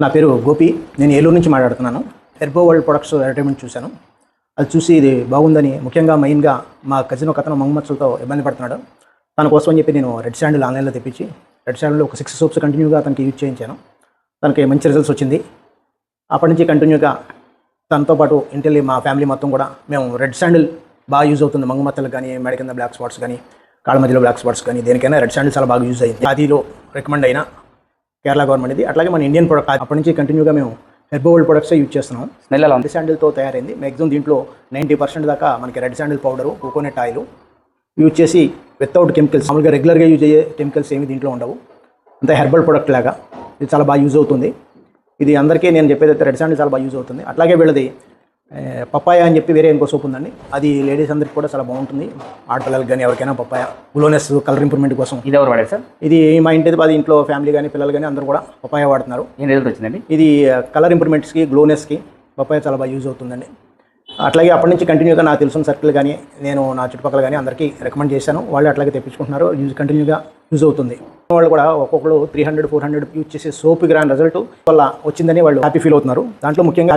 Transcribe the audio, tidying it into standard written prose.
నా పేరు గోపి. నేను ఏలూరు నుంచి మాట్లాడుతున్నాను. హెర్బో వరల్డ్ ప్రొడక్ట్స్ అడ్వర్టైజ్మెంట్ చూశాను. అది చూసి ఇది బాగుందని, ముఖ్యంగా మెయిన్గా మా కజిన్ ఒక అతను మంగుమచ్చలతో ఇబ్బంది పడుతున్నాడు. తన కోసం అని చెప్పి నేను రెడ్ శాండిల్ ఆన్లైన్లో తెప్పించి రెడ్ శాండిల్లో ఒక 6 సోప్స్ కంటిన్యూగా అతనికి యూజ్ చేయించాను. తనకి మంచి రిజల్ట్స్ వచ్చింది. అప్పటి నుంచి కంటిన్యూగా తనతో పాటు ఇంటిల్లి మా ఫ్యామిలీ మొత్తం కూడా మేము రెడ్ శాండిల్ బాగా యూజ్ అవుతుంది. మంగుమచ్చలకు కానీ, మెడ కింద బ్లాక్ స్పాట్స్ కానీ, కాళ్ళ మధ్యలో బ్లాక్ స్పాట్స్ కానీ, దేనికైనా రెడ్ శాండిల్ చాలా బాగా యూజ్ అయింది. ఖాదీలో రికమెండ్ అయిన కేరళ గవర్నమెంట్ ఇది. అట్లాగే మన ఇండియన్ ప్రొడక్ట్. అప్పటి నుంచి కంటిన్యూగా మేము హెర్బో వరల్డ్ ప్రొడక్ట్స్ యూజ్ చేస్తున్నాం. స్మెల్ ఎలా ఉంది? రెడ్ శాండిల్తో తయారైంది. మ్యాక్సిమం దీంట్లో 90% దాకా మనకి red sandal powder, coconut oil use చేసి వితౌట్ కెమికల్స్, మామూలుగా రెగ్యులర్గా యూజ్ అయ్యే కెమికల్స్ ఏమి దీంట్లో ఉండవు. అంతా హెర్బల్ ప్రొడక్ట్ లాగా ఇది చాలా బాగా యూజ్ అవుతుంది. ఇది అందరికీ నేను చెప్పేది అయితే రెడ్ శాండిల్ చాలా బాగా యూజ్ అవుతుంది. అట్లాగే వీళ్ళది పప్పాయ అని చెప్పి వేరే ఇంకో సోప్ ఉందండి. అది లేడీస్ అందరికి కూడా చాలా బాగుంటుంది. ఆడపిల్లలకి కానీ ఎవరికైనా పప్పాయ గ్లోనెస్, కలర్ ఇంప్రూవ్మెంట్ కోసం. ఇది ఎవరు వాడారు సార్? ఇది మా ఇంటిది, అది ఇంట్లో ఫ్యామిలీ కానీ పిల్లలు కానీ అందరూ కూడా పప్పాయ వాడుతున్నారు. ఏం రిజల్ట్ వచ్చిందండి? ఇది కలర్ ఇంప్రూవ్మెంట్స్కి, గ్లోనెస్కి పప్పాయ చాలా బాగా యూజ్ అవుతుందండి. అట్లాగే అప్పటి నుంచి కంటిన్యూగా నాకు తెలిసిన సర్కిల్ కానీ, నేను నా చుట్టుపక్కల కానీ అందరికీ రికమెండ్ చేశాను. వాళ్ళు అట్లాగే తెప్పించుకుంటున్నారు. కంటిన్యూగా యూజ్ అవుతుంది. వాళ్ళు కూడా ఒక్కొక్కరు 300, 400 యూజ్ చేసే సోప్ గ్రాండ్ రిజల్ట్ వల్ల వచ్చిందని వాళ్ళు హ్యాపీ ఫీల్ అవుతున్నారు. దాంట్లో ముఖ్యంగా